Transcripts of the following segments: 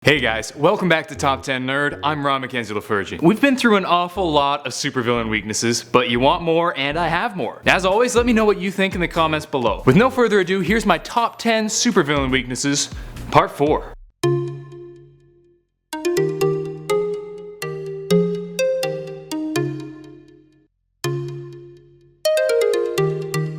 Hey guys, welcome back to Top 10 Nerd. I'm Ron Mackenzie LaFurgy. We've been through an awful lot of supervillain weaknesses, but you want more and I have more. As always, let me know what you think in the comments below. With no further ado, here's my top 10 supervillain weaknesses, part 4.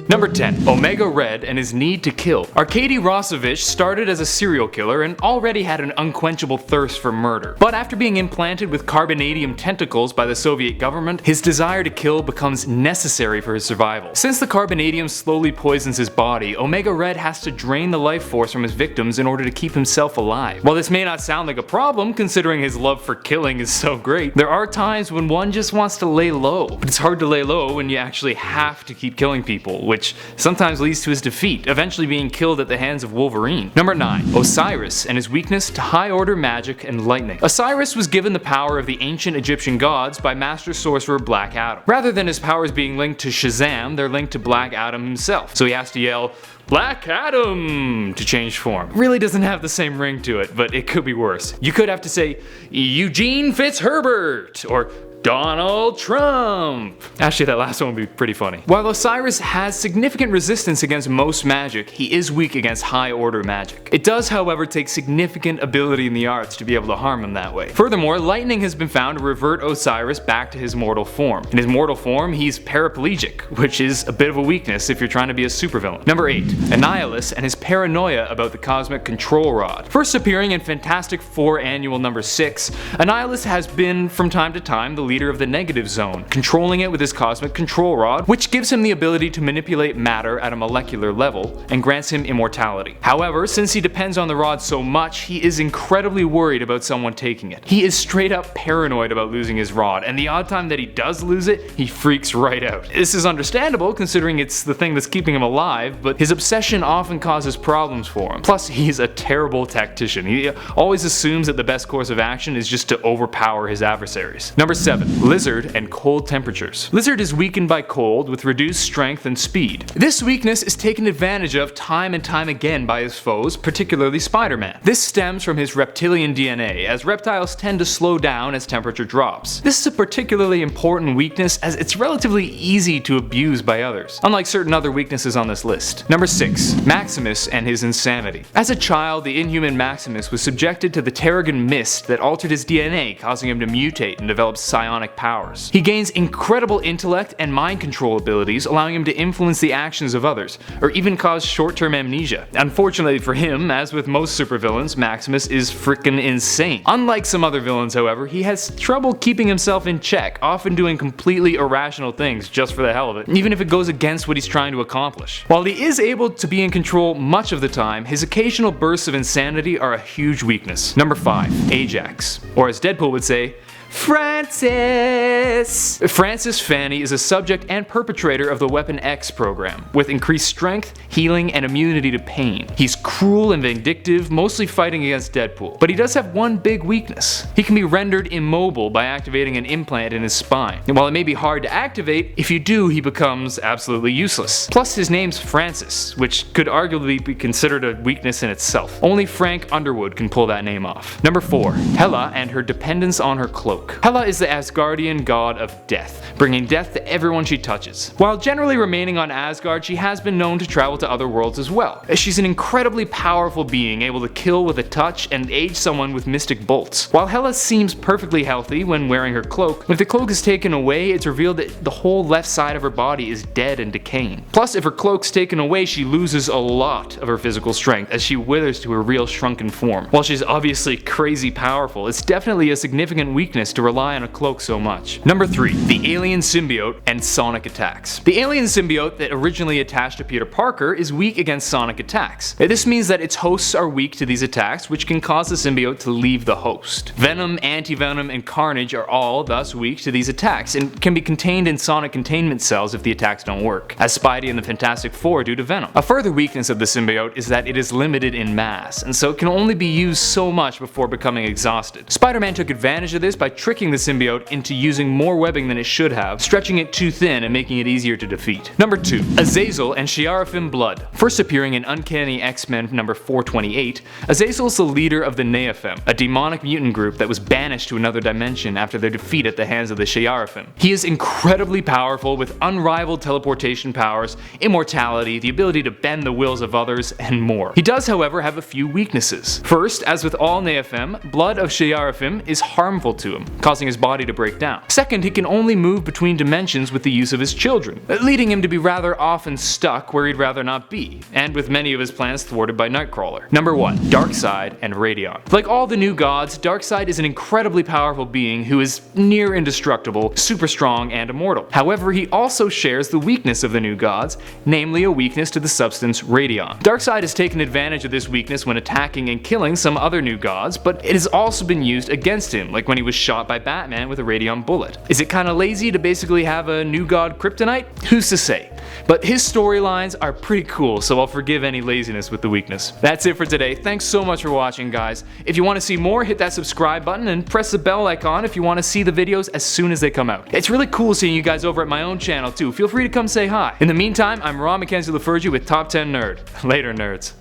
Number 10. Omega Red and his need to kill. Arkady Rossovich started as a serial killer and already had an unquenchable thirst for murder. But after being implanted with carbonadium tentacles by the Soviet government, his desire to kill becomes necessary for his survival. Since the carbonadium slowly poisons his body, Omega Red has to drain the life force from his victims in order to keep himself alive. While this may not sound like a problem, considering his love for killing is so great, there are times when one just wants to lay low. But it's hard to lay low when you actually have to keep killing people, which sometimes leads to his defeat, eventually being killed at the hands of Wolverine. Number 9. Osiris and his weakness to high-order magic and lightning. Osiris was given the power of the ancient Egyptian gods by Master Sorcerer Black Adam. Rather than his powers being linked to Shazam, they're linked to Black Adam himself, so he has to yell, "Black Adam!" to change form. Really doesn't have the same ring to it, but it could be worse. You could have to say, "Eugene Fitzherbert," or Donald Trump. Actually, that last one would be pretty funny. While Osiris has significant resistance against most magic, he is weak against high-order magic. It does, however, take significant ability in the arts to be able to harm him that way. Furthermore, lightning has been found to revert Osiris back to his mortal form. In his mortal form, he's paraplegic, which is a bit of a weakness if you're trying to be a supervillain. Number 8. Annihilus and his paranoia about the cosmic control rod. First appearing in Fantastic Four Annual number 6, Annihilus has been, from time to time, the leader of the negative zone, controlling it with his cosmic control rod, which gives him the ability to manipulate matter at a molecular level and grants him immortality. However, since he depends on the rod so much, he is incredibly worried about someone taking it. He is straight up paranoid about losing his rod, and the odd time that he does lose it, he freaks right out. This is understandable considering it's the thing that's keeping him alive, but his obsession often causes problems for him. Plus, he's a terrible tactician. He always assumes that the best course of action is just to overpower his adversaries. Number 7. Lizard and cold temperatures. Lizard is weakened by cold with reduced strength and speed. This weakness is taken advantage of time and time again by his foes, particularly Spider-Man. This stems from his reptilian DNA, as reptiles tend to slow down as temperature drops. This is a particularly important weakness as it's relatively easy to abuse by others, unlike certain other weaknesses on this list. Number 6. Maximus and his insanity. As a child, the inhuman Maximus was subjected to the Terrigen mist that altered his DNA, causing him to mutate and develop psionic powers. He gains incredible intellect and mind control abilities, allowing him to influence the actions of others, or even cause short-term amnesia. Unfortunately for him, as with most supervillains, Maximus is frickin' insane. Unlike some other villains, however, he has trouble keeping himself in check, often doing completely irrational things just for the hell of it, even if it goes against what he's trying to accomplish. While he is able to be in control much of the time, his occasional bursts of insanity are a huge weakness. Number 5. Ajax. Or as Deadpool would say, Francis! Francis Fanny is a subject and perpetrator of the Weapon X program, with increased strength, healing, and immunity to pain. He's cruel and vindictive, mostly fighting against Deadpool. But he does have one big weakness. He can be rendered immobile by activating an implant in his spine. And while it may be hard to activate, if you do, he becomes absolutely useless. Plus, his name's Francis, which could arguably be considered a weakness in itself. Only Frank Underwood can pull that name off. Number 4. Hela and her dependence on her cloak. Hela is the Asgardian god of death, bringing death to everyone she touches. While generally remaining on Asgard, she has been known to travel to other worlds as well. She's an incredibly powerful being, able to kill with a touch and age someone with mystic bolts. While Hela seems perfectly healthy when wearing her cloak, if the cloak is taken away, it's revealed that the whole left side of her body is dead and decaying. Plus, if her cloak's taken away, she loses a lot of her physical strength as she withers to her real shrunken form. While she's obviously crazy powerful, it's definitely a significant weakness to rely on a cloak so much. Number 3. The alien symbiote and sonic attacks. The alien symbiote that originally attached to Peter Parker is weak against sonic attacks. This means that its hosts are weak to these attacks, which can cause the symbiote to leave the host. Venom, Anti-Venom, and Carnage are all thus weak to these attacks and can be contained in sonic containment cells if the attacks don't work, as Spidey and the Fantastic Four do to Venom. A further weakness of the symbiote is that it is limited in mass, and so it can only be used so much before becoming exhausted. Spider-Man took advantage of this by tricking the symbiote into using more webbing than it should have, stretching it too thin and making it easier to defeat. Number 2. Azazel and Shi'arafim Blood. First appearing in Uncanny X-Men number 428, Azazel is the leader of the Neophim, a demonic mutant group that was banished to another dimension after their defeat at the hands of the Shi'arafim. He is incredibly powerful with unrivaled teleportation powers, immortality, the ability to bend the wills of others, and more. He does, however, have a few weaknesses. First, as with all Neophim, blood of Shi'arafim is harmful to him, causing his body to break down. Second, he can only move between dimensions with the use of his children, leading him to be rather often stuck where he'd rather not be, and with many of his plans thwarted by Nightcrawler. Number 1. Darkseid and Radion. Like all the new gods, Darkseid is an incredibly powerful being who is near indestructible, super strong, and immortal. However, he also shares the weakness of the new gods, namely a weakness to the substance Radion. Darkseid has taken advantage of this weakness when attacking and killing some other new gods, but it has also been used against him, like when he was shot by Batman with a Radion bullet. Is it kinda lazy to basically have a new god kryptonite? Who's to say? But his storylines are pretty cool, so I'll forgive any laziness with the weakness. That's it for today. Thanks so much for watching, guys. If you want to see more, hit that subscribe button and press the bell icon if you want to see the videos as soon as they come out. It's really cool seeing you guys over at my own channel too. Feel free to come say hi. In the meantime, I'm Ron Mackenzie LaFergie with Top 10 Nerd. Later, nerds.